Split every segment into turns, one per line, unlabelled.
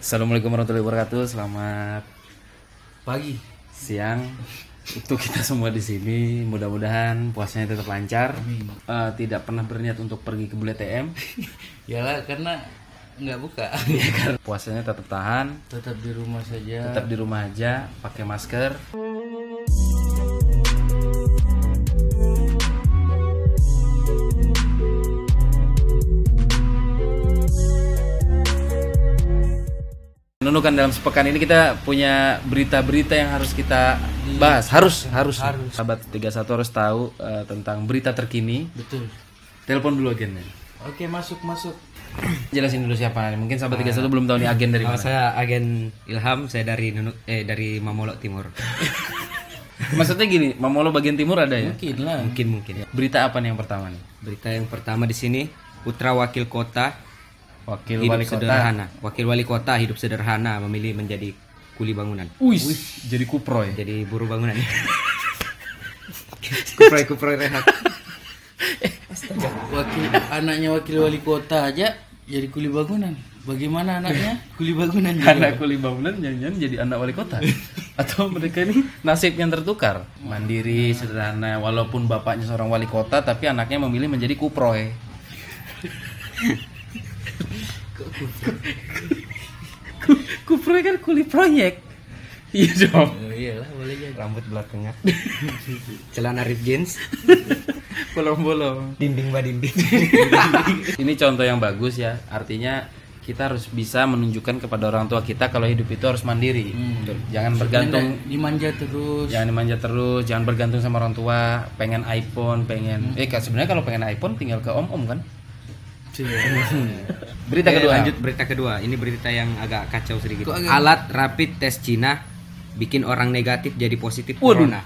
Assalamualaikum warahmatullahi wabarakatuh. Selamat
Pagi.
siang untuk kita semua di sini. Mudah-mudahan puasanya tetap lancar. Tidak pernah berniat untuk pergi ke Bule TM.
Yalah, karena nggak buka.
Karena puasanya tetap tahan,
Tetap di rumah saja.
tetap di rumah aja, pakai masker. Menunukan dalam sepekan ini kita punya berita-berita yang harus kita bahas. Harus. Sahabat 31 harus tahu tentang berita terkini.
Betul.
Telepon dulu agennya.
Oke, masuk.
Jelasin dulu siapa nih. Mungkin sahabat 31 belum tahu nih agen dari
Nama
mana.
saya agen Ilham, saya dari Mamolok Timur.
Maksudnya gini, Mamolo bagian timur ada ya?
Mungkin lah.
Mungkin.
Berita apa nih yang pertama nih?
Berita yang pertama di sini, putra wakil kota
Wakil
hidup
wali kota.
sederhana. Wakil wali kota hidup sederhana memilih menjadi kuli bangunan.
Wih, jadi kuproy.
Jadi buruh bangunan. Kuproy rehat.
Anaknya wakil wali kota aja jadi kuli bangunan. Bagaimana anaknya kuli bangunan juga?
Anak kuli bangunan jangan-jangan jadi anak wali kota. Atau mereka ini nasib yang tertukar. Mandiri, sederhana, walaupun bapaknya seorang wali kota tapi anaknya memilih menjadi kuproy. Kuproy kan kuli proyek. Iya dong.
Oh, iyalah, boleh jadi.
Rambut belakangnya. Celana rib jeans,
Bolong-bolong.
dinding badinding.
Ini contoh yang bagus ya. Artinya kita harus bisa menunjukkan kepada orang tua kita kalau hidup itu harus mandiri. Jangan bergantung,
Dimanja terus.
jangan dimanja terus, jangan bergantung sama orang tua. Pengen iPhone, sebenarnya kalau pengen iPhone tinggal ke om kan. Berita
Oke,
kedua.
lanjut berita kedua. Ini berita yang agak kacau sedikit.
Kok agak-
Alat rapid test Cina bikin orang negatif jadi positif
Waduh.
corona.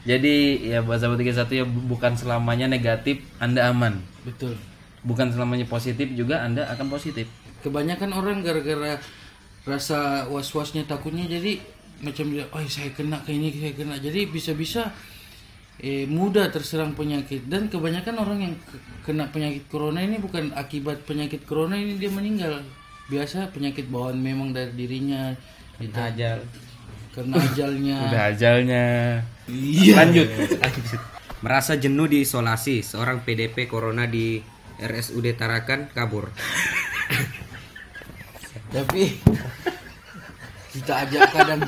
Jadi ya buat sahabat 31 ya bukan selamanya negatif Anda aman.
Betul.
Bukan selamanya positif juga Anda akan positif.
Kebanyakan orang gara-gara rasa was-wasnya, takutnya, jadi macam dia, oh saya kena kayak ini, saya kena. Jadi bisa-bisa mudah terserang penyakit. Dan kebanyakan orang yang kena penyakit corona ini bukan akibat penyakit corona ini dia meninggal. Biasa penyakit bawaan memang dari dirinya.
Ajal.
Karena ajalnya.
Udah ajalnya.
Iya.
Lanjut.
Merasa jenuh diisolasi, seorang PDP corona di RSUD Tarakan kabur.
Tapi kita ajak kadang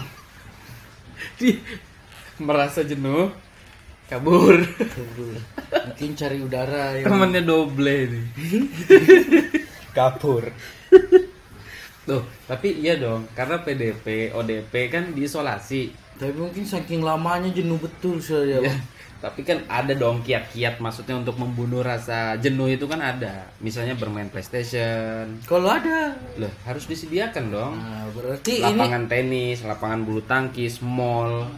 Merasa jenuh, kabur.
mungkin cari udara yang
Temannya doble ini.
Kabur.
Tuh, tapi iya dong, karena PDP, ODP kan diisolasi.
tapi mungkin saking lamanya jenuh betul saya.
Ya, tapi kan ada dong kiat-kiat, maksudnya untuk membunuh rasa jenuh itu kan ada. Misalnya bermain PlayStation.
Kalau ada,
Loh, harus disediakan dong.
nah, berarti ini
Lapangan tenis, lapangan bulu tangkis, mall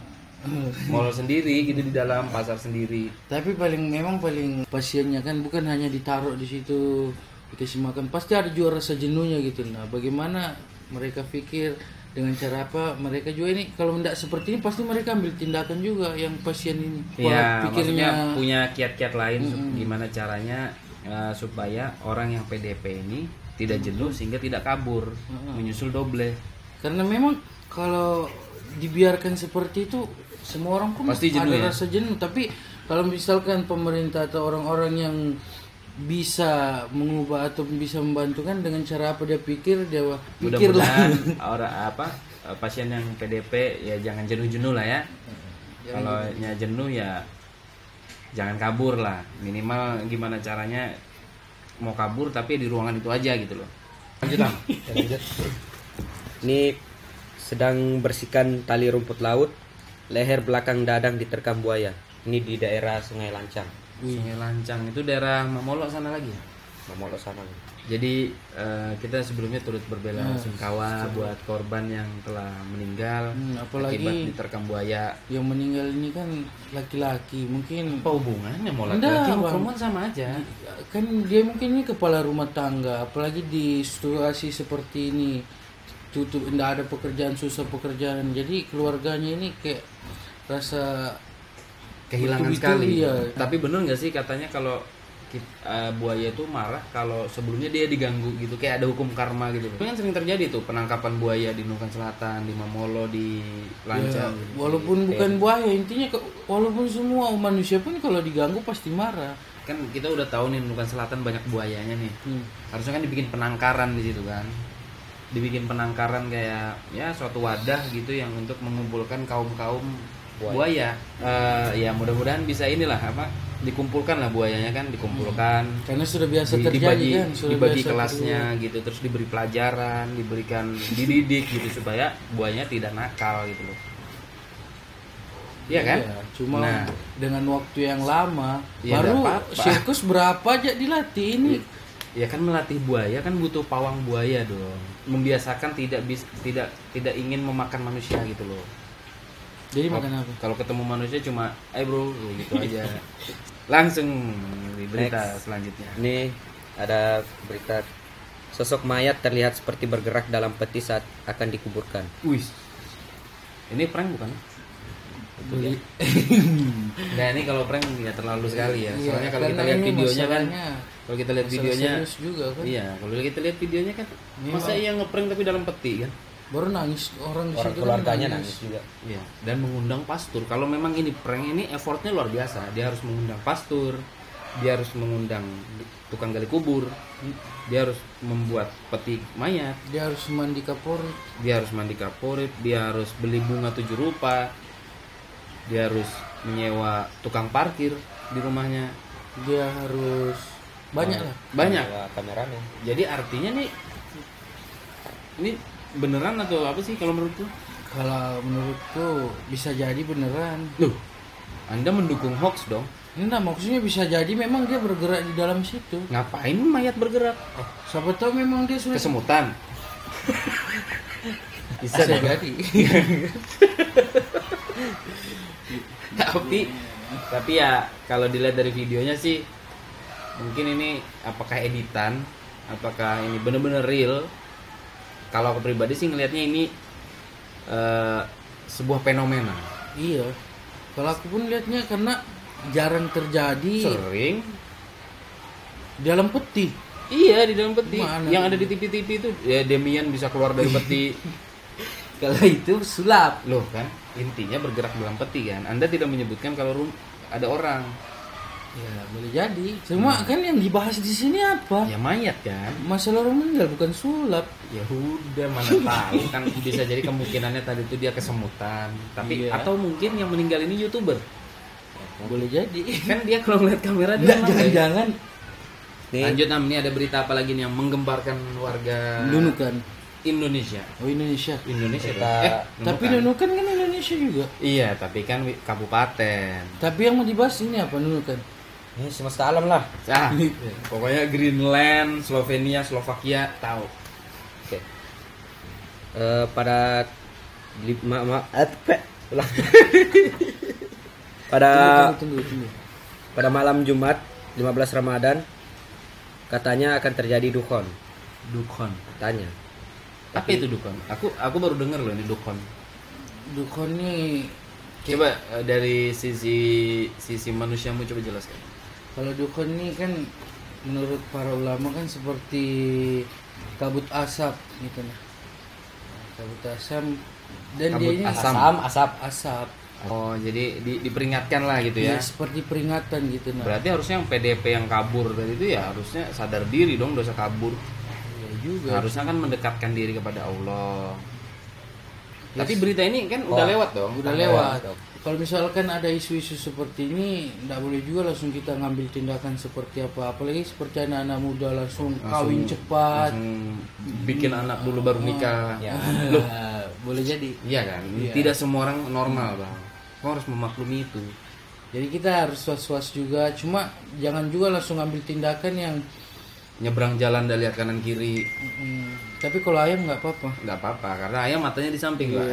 sendiri gitu di dalam pasar sendiri.
tapi memang paling pasiennya kan bukan hanya ditaruh di situ dikasih makan, pasti ada juga rasa jenuhnya gitu. Nah, bagaimana mereka pikir dengan cara apa mereka juga ini, kalau tidak seperti ini pasti mereka ambil tindakan juga yang pasien ini.
Iya,
Pola pikirnya
maksudnya punya kiat-kiat lain gimana caranya supaya orang yang PDP ini tidak jenuh sehingga tidak kabur, menyusul doble.
karena memang kalau dibiarkan seperti itu semua orang pun
Pasti jenuh
ada
ya?
rasa jenuh. Tapi kalau misalkan pemerintah atau orang-orang yang bisa mengubah atau bisa membantu kan dengan cara apa dia pikir lah.
Mudah-mudahan orang pasien yang PDP ya jangan jenuh-jenuh lah ya. Kalau jenuh ya jangan kabur lah. Minimal gimana caranya mau kabur tapi di ruangan itu aja gitu loh. Lanjut Am.
Ini sedang bersihkan tali rumput laut, leher belakang dadang diterkam buaya. Ini di daerah Sungai Lancang,
Sungai Lancang itu daerah Mamolo sana lagi.
Mamolok sana.
Jadi kita sebelumnya turut berbela sungkawa buat korban yang telah meninggal
apalagi
akibat diterkam buaya.
yang meninggal ini kan laki-laki, mungkin
Apa hubungannya mau
Enggak,
laki-laki mau
Bang.
perempuan sama aja?
kan dia mungkin ini kepala rumah tangga, apalagi di situasi seperti ini tutup, tidak ada pekerjaan, susah pekerjaan, jadi keluarganya ini kayak rasa
Kehilangan
betul-betul
sekali.
iya.
Tapi bener nggak sih katanya kalau buaya itu marah kalau sebelumnya dia diganggu gitu, kayak ada hukum karma gitu. Itu kan sering terjadi tuh penangkapan buaya di Nunukan Selatan, di Mamolo, di Lancang.
Ya, walaupun bukan buaya, intinya walaupun semua manusia pun kalau diganggu pasti marah.
Kan kita udah tahu nih Nunukan Selatan banyak buayanya nih. Harusnya kan dibikin penangkaran di situ kan. Dibikin penangkaran kayak ya suatu wadah gitu yang untuk mengumpulkan kaum-kaum buaya. Ya mudah-mudahan bisa inilah apa dikumpulkan lah buayanya kan, dikumpulkan
Karena sudah biasa terjadi
dibagi,
kan, sudah
dibagi
biasa
kelasnya gitu, terus diberi pelajaran, dididik gitu supaya buayanya tidak nakal gitu loh. Iya kan?
Iya, cuma
Nah.
dengan waktu yang lama
Ya,
baru
nggak apa-apa.
sirkus berapa aja dilatih ini.
Ya kan melatih buaya kan butuh pawang buaya dong. Membiasakan tidak ingin memakan manusia gitu loh.
Jadi makan apa?
Kalau ketemu manusia cuma, bro, gitu aja. Langsung di berita selanjutnya.
Ini ada berita sosok mayat terlihat seperti bergerak dalam peti saat akan dikuburkan.
Wih, ini prank bukan?
Beli.
Nah ini kalau prank ya terlalu sekali ya.
Iya,
Soalnya kalau kita
karena
lihat
ini
videonya kan,
masalahnya
kalau kita lihat
masalah
videonya,
serius juga kan.
iya, kalau kita lihat videonya kan,
Memang.
masa iya ngeprank tapi dalam peti kan?
Baru nangis orang di
Orang
situ
keluarganya
kan
nangis juga.
Iya. Dan mengundang pastor. Kalau memang ini prank ini effortnya luar biasa. Dia harus mengundang pastor, dia harus mengundang tukang gali kubur, dia harus membuat peti mayat,
Dia harus mandi Kapolri.
dia harus mandi kaporit, dia harus beli bunga 7 rupa, dia harus menyewa tukang parkir di rumahnya.
Dia harus banyak lah.
Banyak.
Bawa kameranya.
Jadi artinya nih ini beneran atau apa sih kalau menurutku?
Kalau menurutku bisa jadi beneran.
Loh, Anda mendukung hoax dong.
Enggak, maksudnya bisa jadi memang dia bergerak di dalam situ.
Ngapain mayat bergerak?
Siapa tahu memang dia sudah
Kesemutan. Bisa deh.
jadi.
tapi ya kalau dilihat dari videonya sih mungkin ini apakah editan, apakah ini bener-bener real. Kalau aku pribadi sih ngelihatnya ini sebuah fenomena.
Iya. Kalau aku pun lihatnya karena jarang terjadi
Sering.
di dalam peti.
Iya di dalam peti.
Mana?
Yang ada di TV-TV itu ya Demian bisa keluar dari peti.
Kalau itu sulap.
Loh kan intinya bergerak dalam peti kan. Anda tidak menyebutkan kalau ada orang.
Ya boleh jadi. Cuma kan yang dibahas di sini apa?
Ya mayat kan.
Masalah orang meninggal bukan sulap.
Ya udah mana tahu kan bisa jadi kemungkinannya tadi itu dia kesemutan. Tapi
Iya.
atau mungkin yang meninggal ini YouTuber.
Boleh jadi.
Kan dia kalau ngeliat kamera dia
Enggak, jangan-jangan
Nih,
Lanjut Nam, ini ada berita apa lagi nih yang menggemparkan warga
Nunukan.
Indonesia.
Oh Indonesia.
Indonesia
Kita-
dong.
Tapi
Nunukan.
Nunukan kan Indonesia juga.
Iya, tapi kan kabupaten.
Tapi yang mau dibahas ini apa Nunukan?
ini semesta alam lah.
Ah, pokoknya Greenland, Slovenia, Slovakia tahu.
Oke. Pada ulang. pada
Tunggu.
pada malam Jumat 15 Ramadan katanya akan terjadi dukun.
Dukun.
Tanya.
Apa itu dukun? Aku baru dengar loh ini dukun.
Dukun nih
Coba dari sisi manusiamu coba jelaskan.
kalau dukun nih kan menurut para ulama kan seperti kabut asap gitu nah. Kabut asap dan
Kabut
dia ini
asam.
asap.
Oh, jadi diperingatkan lah gitu
Ya,
ya.
seperti peringatan gitu nah.
Berarti harusnya yang PDP yang kabur tadi itu ya harusnya sadar diri dong dosa kabur.
Ya juga.
Harusnya kan mendekatkan diri kepada Allah.
Yes.
Tapi berita ini kan udah lewat dong.
Udah lewat. Kalau misalkan ada isu-isu seperti ini, tidak boleh juga langsung kita ngambil tindakan seperti apa. Apalagi seperti anak-anak muda langsung kawin cepat.
Langsung bikin anak dulu baru nikah.
Ya.
Loh,
Boleh jadi.
iya kan?
Iya.
Tidak semua orang normal, Bang. Kau harus memaklumi itu.
Jadi kita harus was-was juga. Cuma jangan juga langsung ngambil tindakan yang.
Nyebrang jalan dan lihat kanan kiri
Tapi kalau ayam nggak apa-apa.
nggak apa-apa karena ayam matanya di samping, Pak.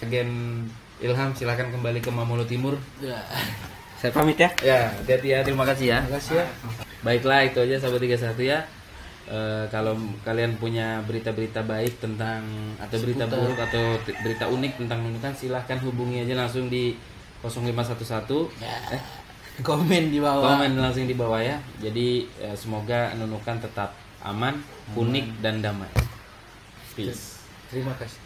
Agen Ilham silakan kembali ke Mamolo Timur.
Ya.
Saya pamit ya.
Ya, hati-hati ya. Terima kasih ya.
Terima kasih ya.
Baiklah, itu aja sahabat 31 ya. Kalau kalian punya berita-berita baik tentang atau berita buruk atau berita unik tentang Nunukan, silahkan hubungi aja langsung di 0511
Komen di bawah.
Komen langsung di bawah ya. Jadi semoga Nunukan tetap aman, unik dan damai. Peace.
Terima kasih.